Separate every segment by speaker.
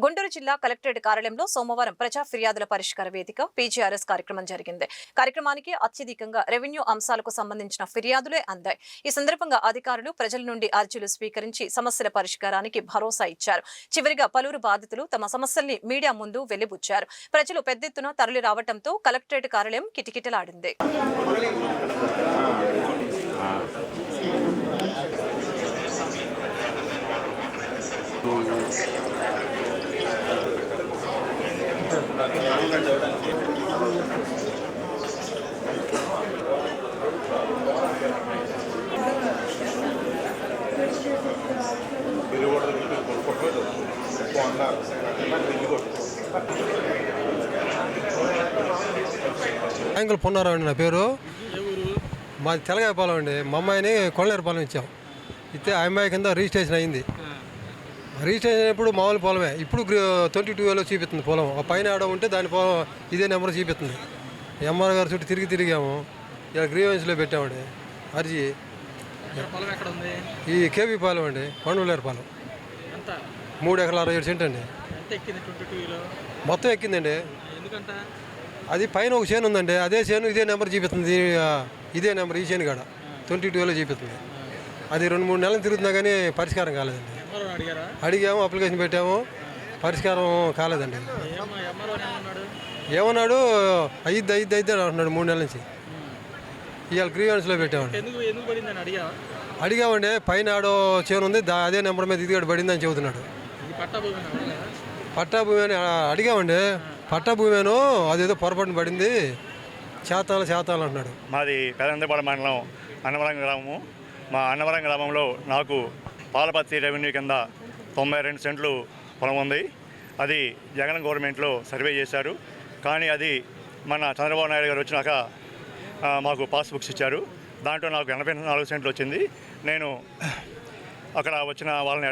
Speaker 1: గుంటూరు జిల్లా కలెక్టరేట్ కార్యాలయంలో సోమవారం ప్రజా ఫిర్యాదుల పరిష్కార వేదిక పీజీఆర్ఎస్ కార్యక్రమం జరిగింది. కార్యక్రమానికి అత్యధికంగా రెవెన్యూ అంశాలకు సంబంధించిన ఫిర్యాదులే అందాయి. ఈ సందర్భంగా అధికారులు ప్రజల నుండి అర్జీలు స్వీకరించి సమస్యల పరిష్కారానికి భరోసా ఇచ్చారు. చివరిగా పలువురు బాధితులు తమ సమస్యల్ని మీడియా ముందు వెళ్లిబుచ్చారు. ప్రజలు పెద్ద ఎత్తున తరలి రావడంతో కలెక్టరేట్ కార్యాలయం కిటకిటలాడింది.
Speaker 2: బ్యాంకులు పొన్నారా అండి. నా పేరు మాది తెలగాయపాలెం అండి. మా అమ్మాయిని కొల్లేరుపాలెం ఇచ్చాం. ఇస్తే ఆ అమ్మాయి కింద రిజిస్ట్రేషన్ అయింది. రిజిస్ట్రేషన్ అయినప్పుడు మామూలు పొలమే. ఇప్పుడు 22లో చూపిస్తుంది పొలం. ఆ పైన ఆడ ఉంటే దాని పొలం ఇదే నెంబర్ చూపిస్తుంది. ఎంఆర్ గారు చుట్టూ తిరిగాము. ఇలా గ్రీవెన్స్లో పెట్టామండి అర్జీ. ఈ కేవీ పాలెం అండి, కొండలేరుపాలెం. 3 ఎకరాల 67 సెంట్ అండి. మొత్తం ఎక్కిందండి. అది పైన ఒక చేను ఉందండి. అదే చేను ఇదే నెంబర్ చూపిస్తుంది. ఇదే నెంబర్ ఈ చేను కాడ 22లో చూపిస్తుంది. అది 2-3 నెలలు తిరుగుతున్నా కానీ పరిష్కారం కాలేదండి. అడిగాము, అప్లికేషన్ పెట్టాము, పరిష్కారం కాలేదండి. ఏమన్నాడు, అయిద్ది అంటున్నాడు 3 నెలల నుంచి. ఇవాళ గ్రీవెన్స్లో పెట్టామండి. అడిగామండి, పైన ఆడో చేను ఉంది, అదే నెంబర్ మీద ఇది పడిందని చెబుతున్నాడు. పట్టాభూమి అని అడిగామండి. పట్టాభూమేను అదేదో పొరపాటున పడింది, చేతాలు అంటున్నాడు.
Speaker 3: మాది పెదంతపాడు మండలం అన్నవరం గ్రామము. మా అన్నవరం గ్రామంలో నాకు పాలపత్తి రెవెన్యూ కింద 92 సెంట్లు పొలం ఉంది. అది జగన్ గవర్నమెంట్లో సర్వే చేశారు. కానీ అది మన చంద్రబాబు నాయుడు గారు వచ్చినాక మాకు పాస్బుక్స్ ఇచ్చారు. దాంట్లో నాకు 84 సెంట్లు వచ్చింది. నేను అక్కడ వచ్చిన వాళ్ళని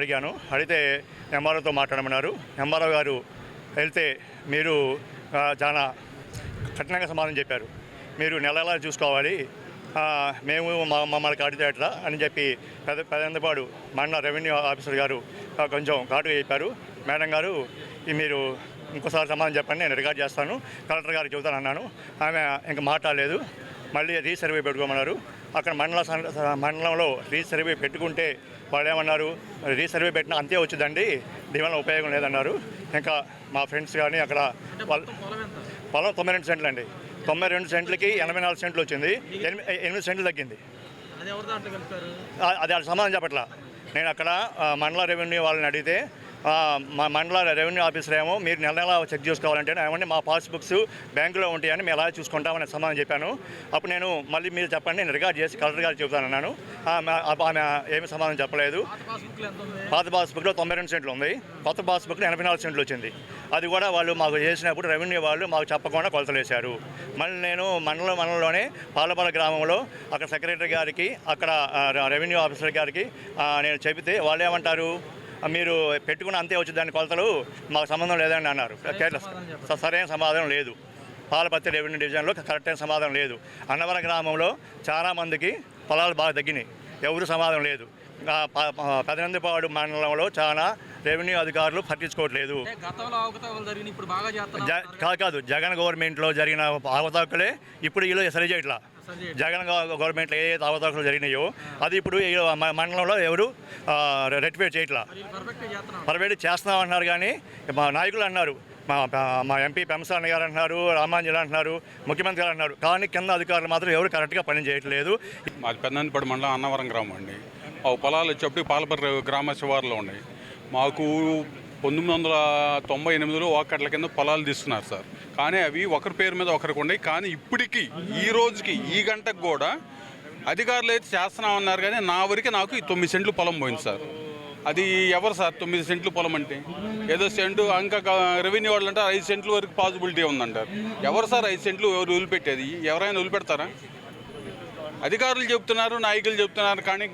Speaker 3: అడిగితే ఎంఆర్ఓతో మాట్లాడమన్నారు. ఎంఆర్ఓ గారు వెళ్తే మీరు చాలా కఠినంగా సమాధానం చెప్పారు. మీరు నెలలా చూసుకోవాలి, మేము మమ్మల్ని కాటితేట్రా అని చెప్పి పెదంతపాడు మండల రెవెన్యూ ఆఫీసర్ గారు కొంచెం ఘాటుగా చెప్పారు. మేడం గారు మీరు ఇంకోసారి సమాధానం చెప్పండి, నేను రికార్డ్ చేస్తాను, కలెక్టర్ గారికి చెబుతాను అన్నాను. ఆమె ఇంకా మాట్లాడలేదు. మళ్ళీ రీసర్వే పెట్టుకోమన్నారు. అక్కడ మండలంలో రీసర్వే పెట్టుకుంటే వాళ్ళు ఏమన్నారు, రీసర్వే పెట్టినా అంతే వచ్చిందండి, దీనివల్ల ఉపయోగం లేదన్నారు. ఇంకా మా ఫ్రెండ్స్ కానీ అక్కడ పొలం 92 సెంట్లు అండి. 92 సెంట్లకి 84 సెంట్లు వచ్చింది. 8 సెంట్లు తగ్గింది. అది సమాధానం చెప్పట్లా. నేను అక్కడ మండల రెవెన్యూ వాళ్ళని అడిగితే మా మండల రెవెన్యూ ఆఫీసర్ ఏమో మీరు నెల చెక్ చేసుకోవాలంటే ఏమంటే మా పాస్బుక్స్ బ్యాంకులో ఉంటాయని మేము ఎలా చూసుకుంటామని సమాధానం చెప్పాను. అప్పుడు నేను మళ్ళీ మీరు చెప్పండి, నేను రికార్డ్ చేసి కలెక్టర్ గారికి చెబుతానన్నాను. ఆమె ఏమి సమాధానం చెప్పలేదు. పాత పాస్బుక్లో 92 సెంట్లు ఉంది, కొత్త పాస్బుక్లో 84 సెంట్లు వచ్చింది. అది కూడా వాళ్ళు మాకు చేసినప్పుడు రెవెన్యూ వాళ్ళు మాకు చెప్పకుండా కొలతలేశారు. మళ్ళీ నేను మండలంలోనే పాలపాల గ్రామంలో అక్కడ సెక్రటరీ గారికి, అక్కడ రెవెన్యూ ఆఫీసర్ గారికి నేను చెబితే వాళ్ళు ఏమంటారు, మీరు పెట్టుకున్న అంతే వచ్చి దాని కొలతలు మాకు సంబంధం లేదని అన్నారు. సరైన సమాధానం లేదు. పాలపత్తి రెవెన్యూ డివిజన్లో కరెక్ట్ అయిన సమాధానం లేదు. అన్నవరం గ్రామంలో చాలామందికి పొలాలు బాగా తగ్గినాయి, ఎవరు సమాధానం లేదు. పెదనందిపాడు మండలంలో చాలా రెవెన్యూ అధికారులు పట్టించుకోవట్లేదు. కాదు, జగన్ గవర్నమెంట్లో జరిగిన అవతాకులే ఇప్పుడు వీళ్ళు సరి చేయట్లా. జగన్ గవర్నమెంట్లో ఏ అవతాకులు జరిగినాయో అది ఇప్పుడు మండలంలో ఎవరు రెక్టిఫై చేయట్లా. పర్ఫెక్ట్ చేస్తున్నామన్నారు. కానీ మా నాయకులు అన్నారు, మా ఎంపీ పెంసాని గారు అంటున్నారు, రామాంజలి అంటున్నారు, ముఖ్యమంత్రి గారు అంటున్నారు. కానీ కింద అధికారులు మాత్రం ఎవరు కరెక్ట్గా పని చేయట్లేదు.
Speaker 4: మాది పెద్దందిపాడు మండలం అన్నవరం గ్రామం అండి. పొలాలు వచ్చేప్పటికి పాలపర్రి గ్రామ శివారులో ఉన్నాయి. మాకు 1998లో వాకట్ల కింద పొలాలు తీసుకున్నారు సార్. కానీ అవి ఒకరి పేరు మీద ఒకరికి ఉన్నాయి. కానీ ఇప్పటికీ ఈ రోజుకి ఈ గంటకు కూడా అధికారులు అయితే చేస్తున్నామన్నారు. కానీ నా వరకు నాకు 9 సెంట్లు పొలం పోయింది సార్. అది ఎవరు సార్ 9 సెంట్లు పొలం అంటే? ఏదో సెంటు ఇంకా రెవెన్యూ వాళ్ళు అంటే 5 సెంట్ల వరకు పాసిబిలిటీ ఉందంటారు. ఎవరు సార్ 5 సెంట్లు ఎవరు వదిలిపెట్టేది? ఎవరైనా వదిలిపెడతారా? అధికారులు చెప్తున్నారు, నాయకులు చెప్తున్నారు, కానీ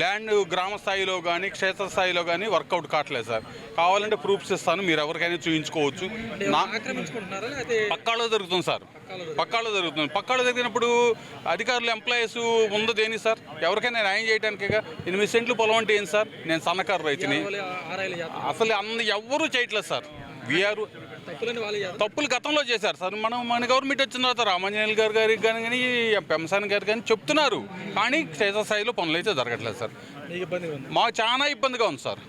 Speaker 4: ల్యాండ్ గ్రామ స్థాయిలో కానీ క్షేత్ర స్థాయిలో కానీ వర్కౌట్ కావట్లేదు సార్. కావాలంటే ప్రూఫ్స్ ఇస్తాను, మీరు ఎవరికైనా చూపించుకోవచ్చు. పక్కాలో జరుగుతుంది సార్, పక్కాలో జరుగుతుంది. పక్కాలో జరిగినప్పుడు అధికారులు ఎంప్లాయీస్ ఉందో దేని సార్? ఎవరికైనా న్యాయం చేయడానికి 8 సెంట్లు పొలం అంటే ఏంటి సార్? నేను సన్నకారు రైతుని, అసలు ఎవ్వరూ చేయట్లేదు సార్. వీఆర్ తప్పులు గతంలో చేశారు సార్. మన గవర్నమెంట్ వచ్చిన తర్వాత రామాంజనేయులు గారికి కానీ పెంసాని గారు కానీ చెప్తున్నారు, కానీ క్షేత్రస్థాయిలో పనులు అయితే జరగట్లేదు సార్. మాకు చాలా ఇబ్బందిగా ఉంది సార్.